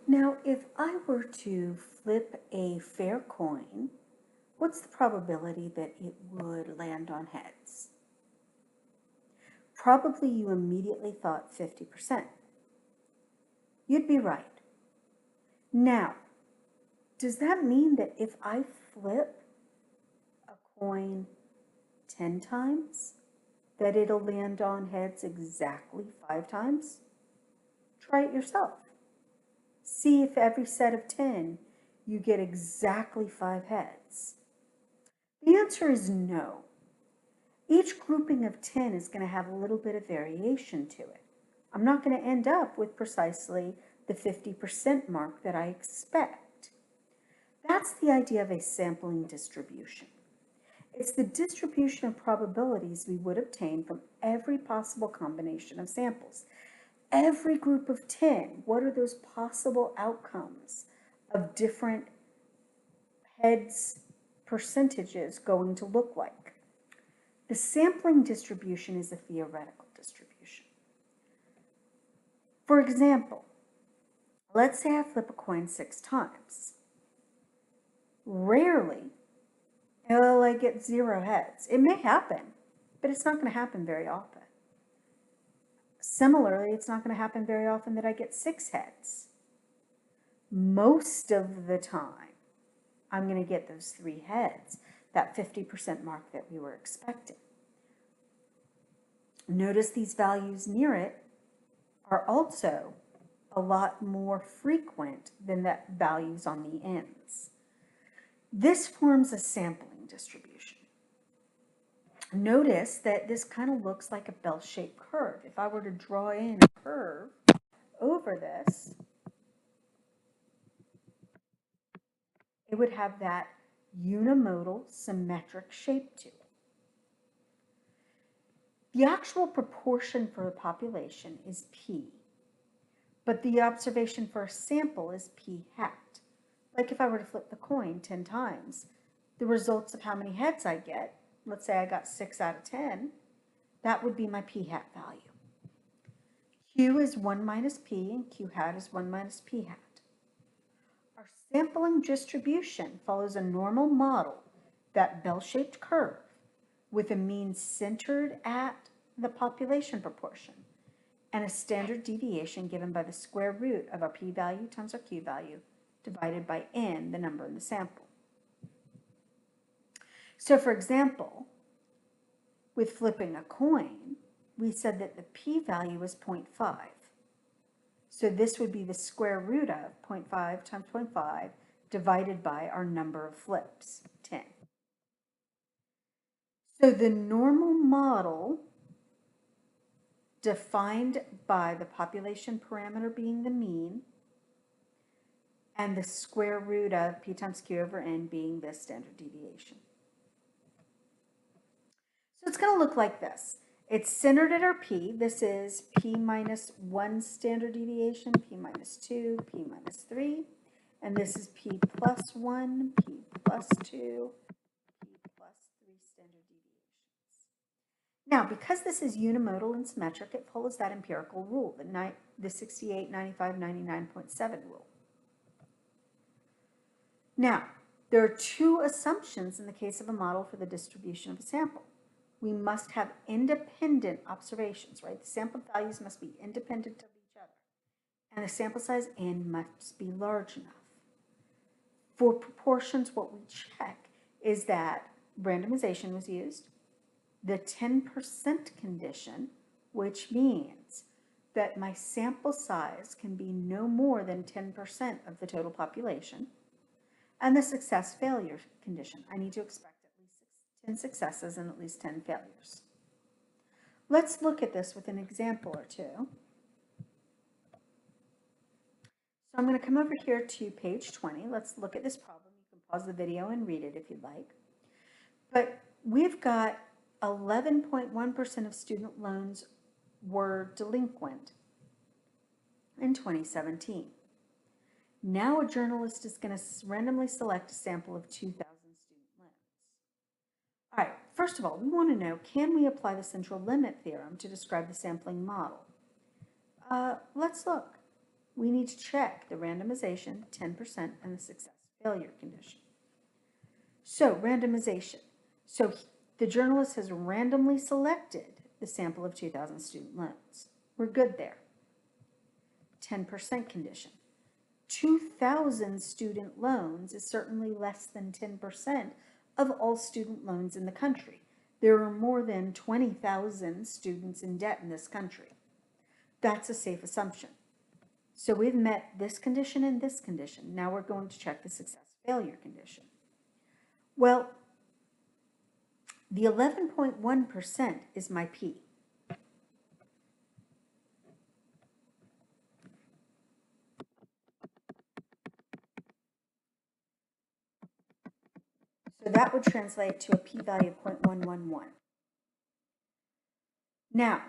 Now, if I were to flip a fair coin, what's the probability that it would land on heads? Probably you immediately thought 50%. You'd be right. Now, does that mean that if I flip a coin 10 times, that it'll land on heads exactly 5 times? Try it yourself. See if every set of 10 you get exactly 5 heads. The answer is no. Each grouping of 10 is going to have a little bit of variation to it. I'm not going to end up with precisely the 50% mark that I expect. That's the idea of a sampling distribution. It's the distribution of probabilities we would obtain from every possible combination of samples. Every group of 10, what are those possible outcomes of different heads percentages going to look like? The sampling distribution is a theoretical distribution. For example, let's say I flip a coin 6 times. Rarely will I get 0 heads. It may happen, but it's not going to happen very often. Similarly, it's not going to happen very often that I get 6 heads. Most of the time, I'm going to get those 3 heads, that 50% mark that we were expecting. Notice these values near it are also a lot more frequent than the values on the ends. This forms a sampling distribution. Notice that this kind of looks like a bell-shaped curve. If I were to draw in a curve over this, it would have that unimodal symmetric shape to it. The actual proportion for a population is P, but the observation for a sample is P hat. Like if I were to flip the coin 10 times, the results of how many heads I get, let's say I got 6 out of 10, that would be my P hat value. Q is 1 minus P and Q hat is 1 minus P hat. Our sampling distribution follows a normal model, that bell-shaped curve, with a mean centered at the population proportion and a standard deviation given by the square root of our P value times our Q value divided by n, the number in the sample. So for example, with flipping a coin, we said that the P value was 0.5. So this would be the square root of 0.5 times 0.5 divided by our number of flips, 10. So the normal model, defined by the population parameter being the mean, and the square root of P times Q over N being the standard deviation. So it's going to look like this. It's centered at our P. This is P minus 1 standard deviation, P minus 2, P minus 3. And this is P plus 1, P plus 2, P plus 3 standard deviations. Now, because this is unimodal and symmetric, it follows that empirical rule, the 68, 95, 99.7 rule. Now, there are 2 assumptions in the case of a model for the distribution of a sample. We must have independent observations, right? The sample values must be independent of each other. And the sample size n must be large enough. For proportions, what we check is that randomization was used, the 10% condition, which means that my sample size can be no more than 10% of the total population, and the success-failure condition. I need to expect at least 10 successes and at least 10 failures. Let's look at this with an example or two. So I'm going to come over here to page 20. Let's look at this problem. You can pause the video and read it if you'd like. But we've got 11.1% of student loans were delinquent in 2017. Now a journalist is going to randomly select a sample of 2,000 student loans. All right, first of all, we want to know, can we apply the central limit theorem to describe the sampling model? Let's look. we need to check the randomization, 10%, and the success failure condition. So randomization. So the journalist has randomly selected the sample of 2,000 student loans. We're good there. 10% condition. 2,000 student loans is certainly less than 10% of all student loans in the country. There are more than 20,000 students in debt in this country. That's a safe assumption. So we've met this condition and this condition. Now we're going to check the success failure condition. Well, the 11.1% is my P. So that would translate to a p-value of 0.111. Now,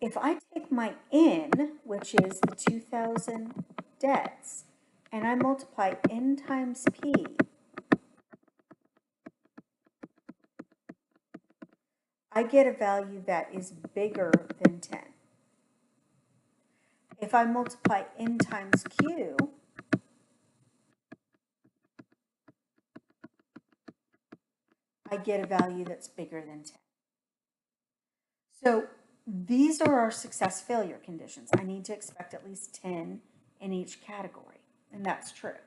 if I take my N, which is the 2,000 debts, and I multiply N times P, I get a value that is bigger than 10. If I multiply N times Q, I get a value that's bigger than 10. So these are our success failure conditions. I need to expect at least 10 in each category, and that's true.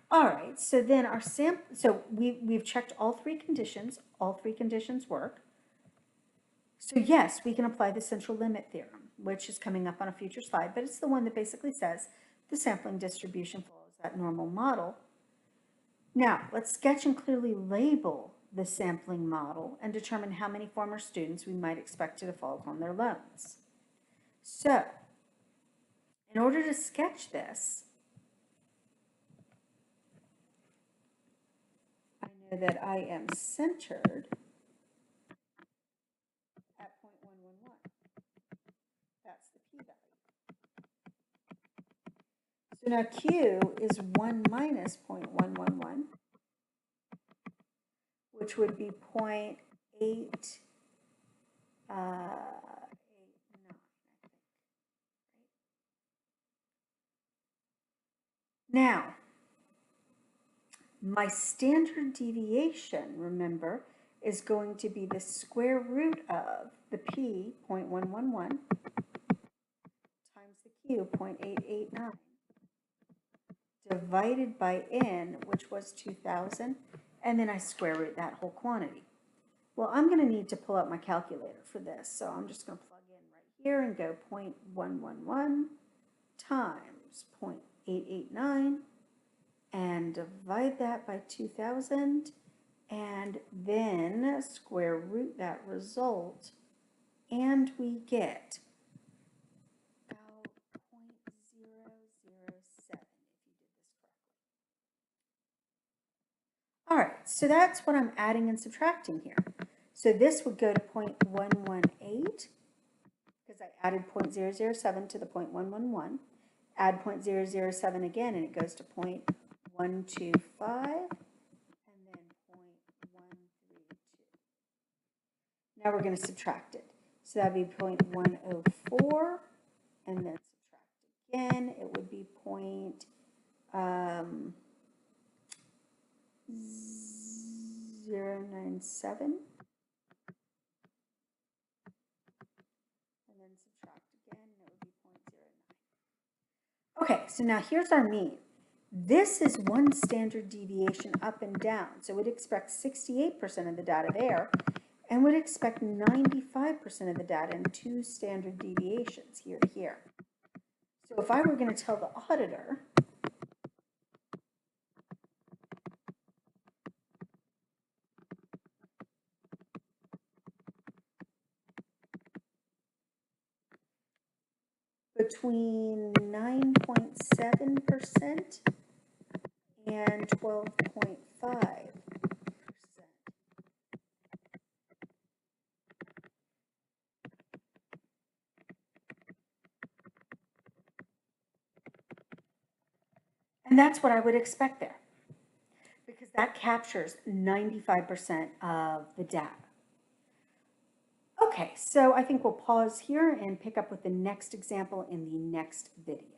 All right, so then our so we've checked all three conditions. All three conditions work. So yes, we can apply the central limit theorem, which is coming up on a future slide, but it's the one that basically says the sampling distribution follows that normal model. Now, let's sketch and clearly label the sampling model and determine how many former students we might expect to default on their loans. So, in order to sketch this, I know that I am centered at 0.111. That's the p-value. So now Q is 1 minus 0.111, which would be 0.889, I think. Now, my standard deviation, remember, is going to be the square root of the p, 0.111, times the q, 0.889, divided by n, which was 2,000, and then I square root that whole quantity. Well, I'm going to need to pull out my calculator for this, so I'm just going to plug in right here and go 0.111 times 0.889 and divide that by 2,000 and then square root that result, and we get about 0.007 if you did this correctly. All right, so that's what I'm adding and subtracting here. So this would go to 0.118 because I added 0.007 to the 0.111. Add 0.007 again, and it goes to 0.125. Now we're going to subtract it. So that would be 0.104, and then subtract again. It would be 0.097. And then subtract again, and it would be 0.09. Okay, so now here's our mean. This is one standard deviation up and down. So we'd expect 68% of the data there, and would expect 95% of the data in two standard deviations here to here. So if I were going to tell the auditor between 9.7% and 12.5%. And that's what I would expect there, because that captures 95% of the data. Okay, so I think we'll pause here and pick up with the next example in the next video.